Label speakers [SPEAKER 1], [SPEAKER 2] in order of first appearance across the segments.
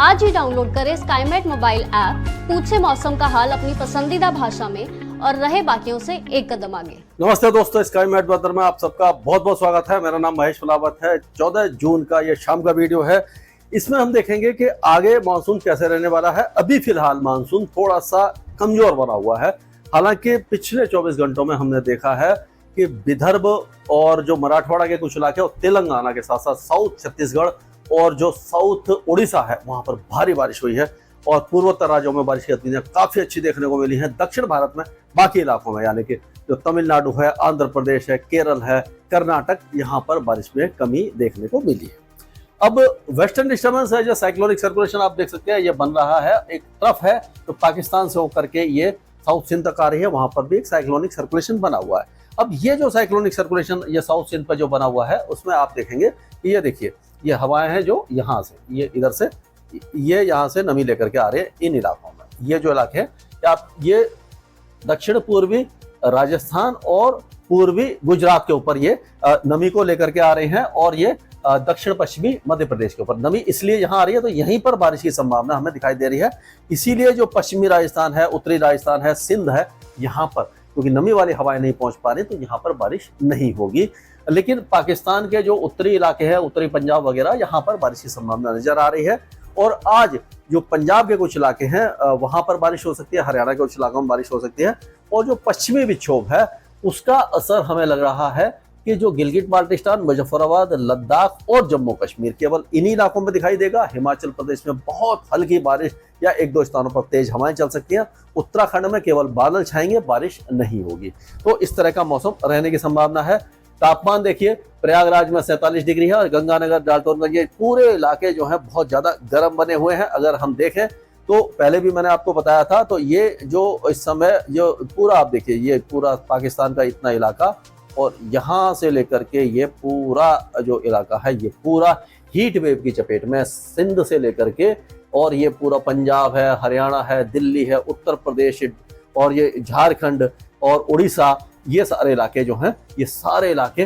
[SPEAKER 1] आज ही डाउनलोड करें Skymet mobile app, पूछे मौसम का हाल अपनी पसंदीदा भाषा में और रहे बाकियों से एक कदम आगे।
[SPEAKER 2] नमस्ते दोस्तों, स्काईमेट वेदर में आप सबका बहुत बहुत स्वागत है। मेरा नाम महेश फलावत है। 14 जून का ये शाम का वीडियो है। इसमें हम देखेंगे कि आगे मानसून कैसे रहने वाला है। अभी फिलहाल मानसून थोड़ा सा कमजोर बना हुआ है। हालांकि पिछले 24 घंटों में हमने देखा है कि विदर्भ और जो मराठवाड़ा के कुछ इलाके और तेलंगाना के साथ साथ साउथ छत्तीसगढ़ और जो साउथ उड़ीसा है वहां पर भारी बारिश हुई है और पूर्वोत्तर राज्यों में बारिश की गतिविधियां काफी अच्छी देखने को मिली हैं। दक्षिण भारत में बाकी इलाकों में यानी कि जो तमिलनाडु है, आंध्र प्रदेश है, केरल है, कर्नाटक, यहाँ पर बारिश में कमी देखने को मिली है। अब वेस्टर्न डिस्टर्बेंस है, जो साइक्लोनिक सर्कुलेशन आप देख सकते हैं, ये बन रहा है। एक तरफ है तो पाकिस्तान से होकर के ये साउथ सिंध तक आ रही है, वहां पर भी एक साइक्लोनिक सर्कुलेशन बना हुआ है। अब ये जो साइक्लोनिक सर्कुलेशन ये साउथ सिंध पर जो बना हुआ है उसमें आप देखेंगे कि ये देखिए ये हवाएं हैं जो यहाँ से ये इधर से ये यहाँ से नमी लेकर के आ रहे हैं इन इलाकों में। ये जो इलाके हैं आप ये दक्षिण पूर्वी राजस्थान और पूर्वी गुजरात के ऊपर ये नमी को लेकर के आ रहे हैं और ये दक्षिण पश्चिमी मध्य प्रदेश के ऊपर नमी इसलिए यहाँ आ रही है तो यहीं पर बारिश की संभावना हमें दिखाई दे रही है। इसीलिए जो पश्चिमी राजस्थान है, उत्तरी राजस्थान है, सिंध है, यहाँ पर क्योंकि नमी वाली हवाएं नहीं पहुंच पा रही तो यहाँ पर बारिश नहीं होगी। लेकिन पाकिस्तान के जो उत्तरी इलाके हैं, उत्तरी पंजाब वगैरह, यहाँ पर बारिश की संभावना नजर आ रही है। और आज जो पंजाब के कुछ इलाके हैं वहां पर बारिश हो सकती है, हरियाणा के कुछ इलाकों में बारिश हो सकती है। और जो पश्चिमी विक्षोभ है उसका असर हमें लग रहा है कि जो गिलगिट बाल्टिस्तान, मुजफ्फराबाद, लद्दाख और जम्मू कश्मीर केवल इन्हीं इलाकों में दिखाई देगा। हिमाचल प्रदेश में बहुत हल्की बारिश या एक दो स्थानों पर तेज हवाएं चल सकती हैं। उत्तराखंड में केवल बादल छाएंगे, बारिश नहीं होगी। तो इस तरह का मौसम रहने की संभावना है। तापमान देखिए प्रयागराज में 47 डिग्री है और गंगानगर, डाल्टनगंज, ये पूरे इलाके जो है बहुत ज्यादा गर्म बने हुए हैं। अगर हम देखें तो पहले भी मैंने आपको बताया था, तो ये जो इस समय जो पूरा आप देखिए ये पूरा पाकिस्तान का इतना इलाका और यहाँ से लेकर के ये पूरा जो इलाका है ये पूरा हीट वेव की चपेट में, सिंध से लेकर के और ये पूरा पंजाब है, हरियाणा है, दिल्ली है, उत्तर प्रदेश और ये झारखंड और उड़ीसा, ये सारे इलाके जो हैं ये सारे इलाके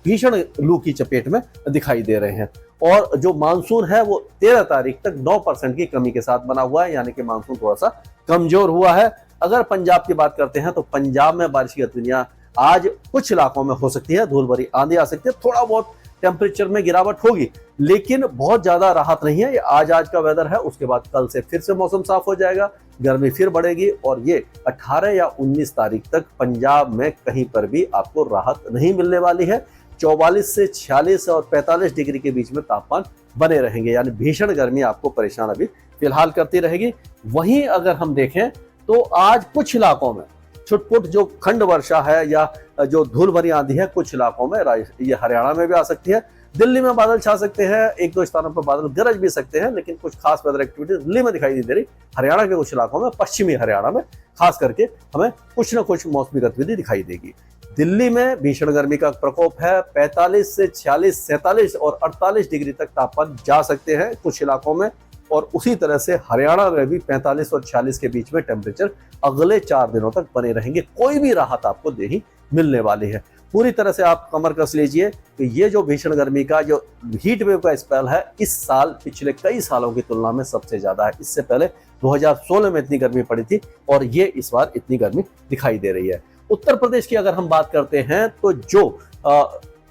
[SPEAKER 2] भीषण लू की चपेट में दिखाई दे रहे हैं। और जो मानसून है वो 13 तारीख तक 9% की कमी के साथ बना हुआ है, यानी कि मानसून थोड़ा सा कमजोर हुआ है। अगर पंजाब की बात करते हैं तो पंजाब में बारिश की गतिविधियां आज कुछ इलाकों में हो सकती है, धूल भरी आंधी आ सकती है, थोड़ा बहुत टेम्परेचर में गिरावट होगी लेकिन बहुत ज्यादा राहत नहीं है। ये आज का वेदर है, उसके बाद कल से फिर से मौसम साफ हो जाएगा, गर्मी फिर बढ़ेगी और ये 18 या 19 तारीख तक पंजाब में कहीं पर भी आपको राहत नहीं मिलने वाली है। 44 से 46 और 45 डिग्री के बीच में तापमान बने रहेंगे, यानी भीषण गर्मी आपको परेशान अभी फिलहाल करती रहेगी। वहीं अगर हम देखें तो आज कुछ इलाकों में छुटपुट जो खंड वर्षा है या जो धूल भरी आंधी है कुछ इलाकों में, ये हरियाणा में भी आ सकती है, दिल्ली में बादल छा सकते हैं, एक दो स्थानों पर बादल गरज भी सकते हैं, लेकिन कुछ खास वेदर एक्टिविटी दिल्ली में दिखाई नहीं दे रही। हरियाणा के कुछ इलाकों में, पश्चिमी हरियाणा में खास करके हमें कुछ न कुछ मौसमी गतिविधि दिखाई देगी। दिल्ली में भीषण गर्मी का प्रकोप है, 45 से 46, 47 और 48 डिग्री तक तापमान जा सकते हैं कुछ इलाकों में। और उसी तरह से हरियाणा में भी 45 और 46 के बीच में टेम्परेचर अगले 4 दिनों तक बने रहेंगे। कोई भी राहत आपको नहीं मिलने वाली है। पूरी तरह से आप कमर कस लीजिए कि ये जो भीषण गर्मी का जो हीट वेव का स्पेल है इस साल पिछले कई सालों की तुलना में सबसे ज्यादा है। इससे पहले 2016 में इतनी गर्मी पड़ी थी और ये इस बार इतनी गर्मी दिखाई दे रही है। उत्तर प्रदेश की अगर हम बात करते हैं तो जो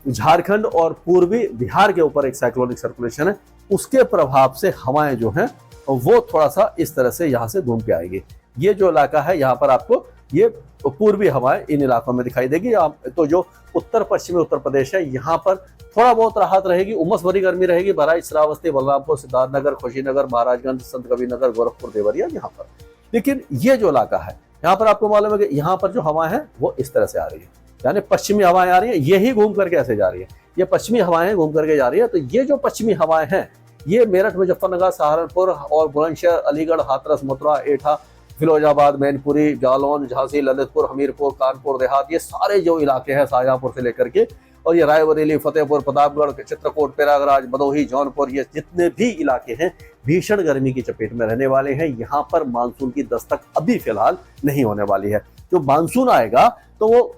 [SPEAKER 2] झारखंड और पूर्वी बिहार के ऊपर एक साइक्लोनिक सर्कुलेशन है, उसके प्रभाव से हवाएं जो हैं वो थोड़ा सा इस तरह से यहाँ से घूम के आएगी। ये जो इलाका है यहाँ पर आपको ये पूर्वी हवाएं इन इलाकों में दिखाई देगी। तो जो उत्तर पश्चिमी उत्तर प्रदेश है यहाँ पर थोड़ा बहुत राहत रहेगी, उमस भरी गर्मी रहेगी। बहराइच, श्रावस्ती, बलरामपुर, सिद्धार्थनगर, खुशीनगर, महाराजगंज, संत कबीरनगर, गोरखपुर, देवरिया यहाँ पर। लेकिन ये जो इलाका है यहाँ पर आपको मालूम है कि यहाँ पर जो हवाएं हैं वो इस तरह से आ रही है, यानी पश्चिमी हवाएं आ रही है, यही घूम करके ऐसे जा रही है, ये पश्चिमी हवाएं घूम करके जा रही है। तो ये जो पश्चिमी हवाएं हैं ये मेरठ, मुजफ्फरनगर, सहारनपुर और बुलंदशहर, अलीगढ़, हाथरस, मथुरा, एटा, फिरोजाबाद, मैनपुरी, जालौन, झांसी, ललितपुर, हमीरपुर, कानपुर देहात, ये सारे जो इलाके हैं शाहजहांपुर से लेकर के और ये रायबरेली, फतेहपुर, प्रतापगढ़, चित्रकूट, प्रयागराज, भदोही, जौनपुर, ये जितने भी इलाके हैं भीषण गर्मी की चपेट में रहने वाले हैं। यहाँ पर मानसून की दस्तक अभी फिलहाल नहीं होने वाली है। जो मानसून आएगा तो वो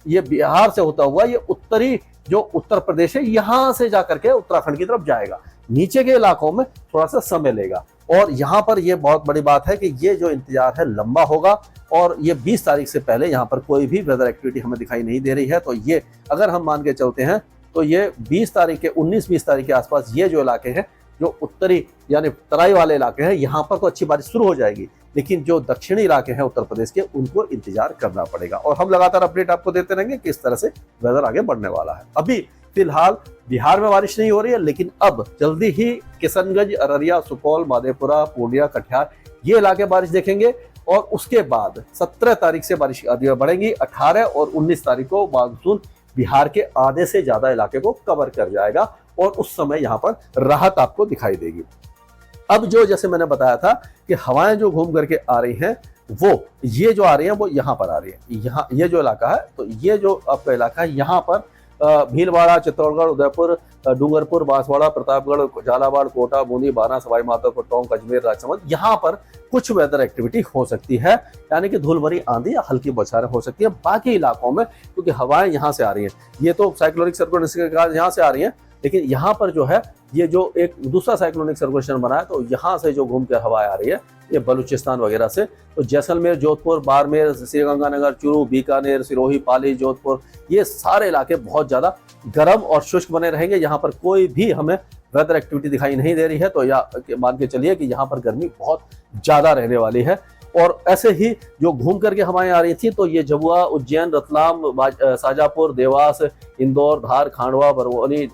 [SPEAKER 2] ये बिहार से होता हुआ ये उत्तरी जो उत्तर प्रदेश है यहाँ से जाकर के उत्तराखंड की तरफ जाएगा। नीचे के इलाकों में थोड़ा सा समय लेगा। और यहाँ पर ये बहुत बड़ी बात है कि ये जो इंतजार है लंबा होगा और ये 20 तारीख से पहले यहाँ पर कोई भी वेदर एक्टिविटी हमें दिखाई नहीं दे रही है। तो ये अगर हम मान के चलते हैं तो ये 20 तारीख के 19-20 तारीख के आसपास ये जो इलाके हैं, जो उत्तरी यानी तराई वाले इलाके हैं, यहाँ पर तो अच्छी बारिश शुरू हो जाएगी, लेकिन जो दक्षिणी इलाके हैं उत्तर प्रदेश के, उनको इंतजार करना पड़ेगा। और हम लगातार अपडेट आपको देते रहेंगे किस तरह से वेदर आगे बढ़ने वाला है। अभी फिलहाल बिहार में बारिश नहीं हो रही है, लेकिन अब जल्दी ही किशनगंज, अररिया, सुपौल, मधेपुरा, पूर्णिया, कटिहार ये इलाके बारिश देखेंगे। और उसके बाद 17 तारीख से बारिश बढ़ेंगी। 18 और 19 तारीख को मानसून बिहार के आधे से ज्यादा इलाके को कवर कर जाएगा और उस समय यहाँ पर राहत आपको दिखाई देगी। अब जो जैसे मैंने बताया था कि हवाएं जो घूम करके आ रही हैं, वो ये जो आ रही हैं वो यहाँ पर आ रही है। यहाँ ये जो इलाका है, तो ये जो आपका इलाका है, यहाँ पर भीलवाड़ा, चित्तौड़गढ़, उदयपुर, डूंगरपुर, बांसवाड़ा, प्रतापगढ़, झालावाड़, कोटा, बूंदी, बाना, सवाई माधोपुर, टोंक, अजमेर, राजसमंद, यहाँ पर कुछ वेदर एक्टिविटी हो सकती है, यानी कि धूल भरी आंधी या हल्की बौछारें हो सकती है। बाकी इलाकों में क्योंकि हवाएं यहाँ से आ रही हैं, ये तो साइक्लोनिक सर्कुलेशन के कारण यहाँ से आ रही हैं, लेकिन यहाँ पर जो है ये जो एक दूसरा साइक्लोनिक सर्कुलेशन बना है, तो यहाँ से जो घूम कर हवाएं आ रही है ये बलूचिस्तान वगैरह से, तो जैसलमेर, जोधपुर, बाड़मेर, श्रीगंगानगर, चूरू, बीकानेर, सिरोही, पाली, जोधपुर, ये सारे इलाके बहुत ज्यादा गर्म और शुष्क बने रहेंगे। यहाँ पर कोई भी हमें वेदर एक्टिविटी दिखाई नहीं दे रही है, तो या मान के चलिए कि यहाँ पर गर्मी बहुत ज्यादा रहने वाली है। और ऐसे ही जो घूम करके हवाएं आ रही थी, तो ये झाबुआ, उज्जैन, रतलाम, शाजापुर, देवास, इंदौर, धार, खांडवा, बरौनी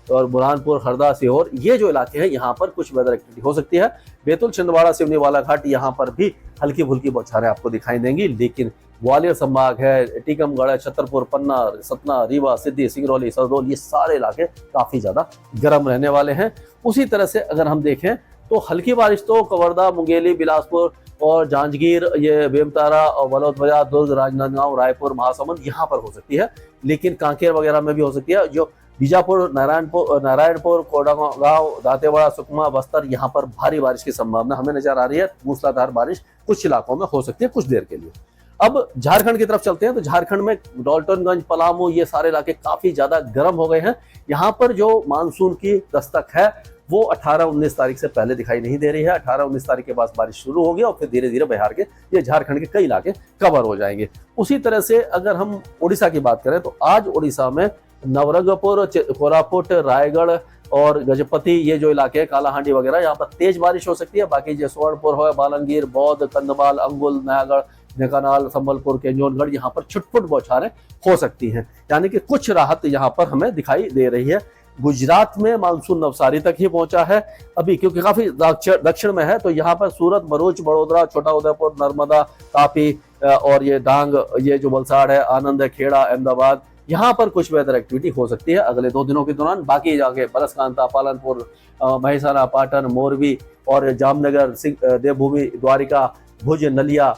[SPEAKER 2] और बुरहानपुर, हरदा, सीहोर, ये जो इलाके हैं यहाँ पर कुछ वेदर एक्टिविटी हो सकती है। बैतूल, छिंदवाड़ा, सिवनी, बालाघाट, यहाँ पर भी हल्की फुल्की बौछारें आपको दिखाई देंगी। लेकिन ग्वालियर संभाग है, टीकमगढ़, छतरपुर, पन्ना, सतना, रीवा, सिद्धि, सिंगरौली, सरदौल, ये सारे इलाके काफी ज्यादा गर्म रहने वाले हैं। उसी तरह से अगर हम देखें तो हल्की बारिश तो कवर्धा, मुंगेली, बिलासपुर और जांजगीर, ये बेमतारा और बलौदबाजार, दुर्ग, राजनांदगांव, रायपुर, महासमुंद, यहाँ पर हो सकती है। लेकिन कांकेर वगैरह में भी हो सकती है। जो बीजापुर, नारायणपुर, कोडागांव, दांतेवाड़ा, सुकमा, बस्तर, यहाँ पर भारी बारिश की संभावना हमें नजर आ रही है। मूसलाधार बारिश कुछ इलाकों में हो सकती है कुछ देर के लिए। अब झारखंड की तरफ चलते हैं, तो झारखंड में डाल्टनगंज, पलामू, ये सारे इलाके काफी ज्यादा गर्म हो गए हैं। यहाँ पर जो मानसून की दस्तक है वो 18-19 तारीख से पहले दिखाई नहीं दे रही है। 18-19 तारीख के बाद बारिश शुरू होगी और फिर धीरे धीरे बिहार के, ये झारखंड के कई इलाके कवर हो जाएंगे। उसी तरह से अगर हम उड़ीसा की बात करें, तो आज उड़ीसा में नवरंगपुर, कोरापुट, रायगढ़ और गजपति, ये जो इलाके हैं, कालाहांडी वगैरह, यहाँ पर तेज बारिश हो सकती है। बाकी जो स्वर्णपुर हो, बालंगीर, बौद्ध, कंधमाल, अंगुल, नयागढ़, ढेंकानाल, संबलपुर, केंजोरगढ़, यहाँ पर छुटपुट बौछारें हो सकती हैं, यानी कि कुछ राहत यहाँ पर हमें दिखाई दे रही है। गुजरात में मानसून नवसारी तक ही पहुंचा है अभी, क्योंकि काफी दक्षिण में है, तो यहाँ पर सूरत, भरूच, बड़ोदरा, छोटा उदयपुर, नर्मदा, तापी और ये डांग, ये जो वलसाड़ है, आनंद है, खेड़ा, अहमदाबाद, यहाँ पर कुछ वेदर एक्टिविटी हो सकती है अगले 2 दिनों के दौरान। बाकी जगह बरसकांता, पालनपुर, महिसाना, पाटन, मोरबी और जामनगर, देवभूमि, द्वारिका, भुज, नलिया,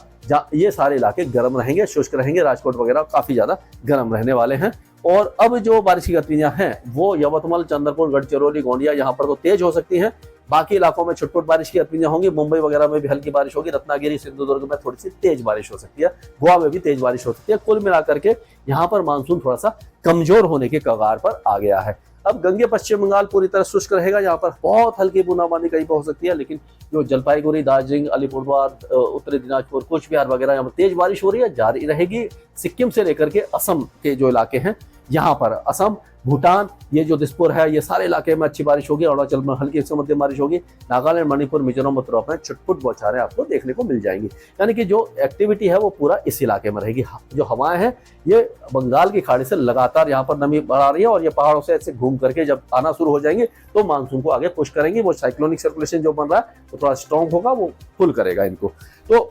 [SPEAKER 2] ये सारे इलाके गर्म रहेंगे, शुष्क रहेंगे। राजकोट वगैरह काफी ज्यादा गर्म रहने वाले हैं। और अब जो बारिश की गतिविधियां हैं वो यवतमाल, चंद्रपुर, गढ़चिरौली, गोंदिया, यहाँ पर तो तेज हो सकती हैं। बाकी इलाकों में छुटपुट बारिश की गतिविधियां होंगी। मुंबई वगैरह में भी हल्की बारिश होगी। रत्नागिरी, सिंधुदुर्ग में थोड़ी सी तेज बारिश हो सकती है। गोवा में भी तेज बारिश हो सकती है। कुल मिलाकर के यहाँ पर मानसून थोड़ा सा कमजोर होने के कगार पर आ गया है। अब गंगे पश्चिम बंगाल पूरी तरह शुष्क रहेगा। यहाँ पर बहुत हल्की बूंदाबांदी कहीं पर हो सकती है, लेकिन जो जलपाईगुड़ी, दार्जिलिंग, अलीपुरद्वार, उत्तरी दिनाजपुर, कूच बिहार वगैरह, यहाँ पर तेज बारिश हो रही है, जारी रहेगी। सिक्किम से लेकर के असम के जो इलाके हैं, यहाँ पर असम, भूटान, ये जो दिसपुर है, ये सारे इलाके में अच्छी बारिश होगी। अरुणाचल में हल्की से मध्यम बारिश होगी। नागालैंड, मणिपुर, मिजोरम, उत्तराखंड में छुटपुट बौछारें आपको देखने को मिल जाएंगी। यानी कि जो एक्टिविटी है वो पूरा इस इलाके में रहेगी। जो हवाएं हैं ये बंगाल की खाड़ी से लगातार यहाँ पर नमी बढ़ा रही है और ये पहाड़ों से ऐसे घूम करके जब आना शुरू हो जाएंगे तो मानसून को आगे पुश करेंगे। वो साइक्लोनिक सर्कुलेशन जो बन रहा है वो थोड़ा स्ट्रॉन्ग होगा, वो फुल करेगा इनको। तो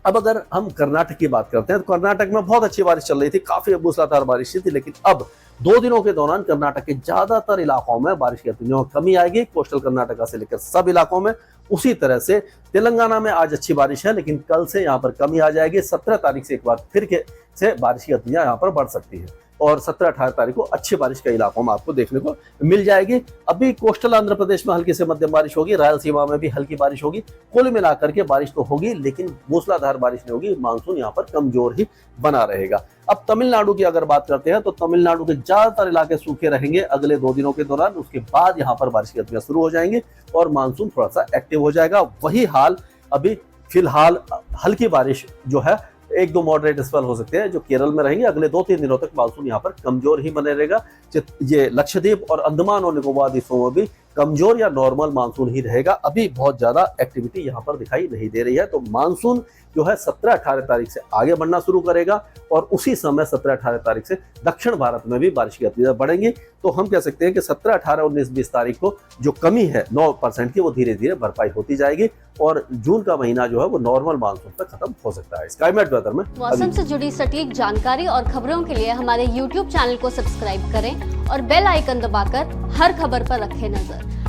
[SPEAKER 2] अब अगर हम कर्नाटक की बात करते हैं, तो कर्नाटक में बहुत अच्छी बारिश चल रही थी, काफी मूसलाधार बारिश थी, लेकिन अब 2 दिनों के दौरान कर्नाटक के ज्यादातर इलाकों में बारिश की गतिविधियों में कमी आएगी। कोस्टल कर्नाटक से लेकर सब इलाकों में। उसी तरह से तेलंगाना में आज अच्छी बारिश है, लेकिन कल से यहाँ पर कमी आ जाएगी। 17 तारीख से एक बार फिर से बारिश की गतिविधियां यहाँ पर बढ़ सकती है। और 17-18 तारीख को अच्छी बारिश कई इलाकों में आपको देखने को मिल जाएगी। अभी कोस्टल आंध्र प्रदेश में हल्की से मध्यम बारिश होगी, रायलसीमा में भी हल्की बारिश होगी। कुल मिलाकर के बारिश तो होगी लेकिन मूसलाधार बारिश नहीं होगी, मानसून यहाँ पर कमजोर ही बना रहेगा। अब तमिलनाडु की अगर बात करते हैं तो तमिलनाडु के ज्यादातर इलाके सूखे रहेंगे अगले 2 दिनों के दौरान। उसके बाद यहाँ पर बारिश की गतिविधियां शुरू हो जाएंगी और मानसून थोड़ा सा एक्टिव हो जाएगा। वही हाल अभी फिलहाल हल्की बारिश जो है, 1-2 मॉडरेट स्पेल हो सकते हैं जो केरल में रहेंगे। अगले 2-3 दिनों तक मानसून यहाँ पर कमजोर ही बने रहेगा। ये लक्षद्वीप और अंडमान और निकोबार द्वीपों में भी कमजोर या नॉर्मल मानसून ही रहेगा। अभी बहुत ज्यादा एक्टिविटी यहाँ पर दिखाई नहीं दे रही है। तो मानसून जो है 17-18 तारीख से आगे बढ़ना शुरू करेगा और उसी समय 17-18 तारीख से दक्षिण भारत में भी बारिश की गतिविधियां बढ़ेंगी। तो हम कह सकते हैं कि 17, 18, 19, 20 तारीख को जो कमी है 9% की, वो धीरे धीरे भरपाई होती जाएगी और जून का महीना जो है वो नॉर्मल मानसून तक खत्म हो सकता है। स्काईमेट वेदर में
[SPEAKER 1] मौसम से जुड़ी सटीक जानकारी और खबरों के लिए हमारे YouTube चैनल को सब्सक्राइब करें और बेल आइकन दबाकर हर खबर पर रखें नजर।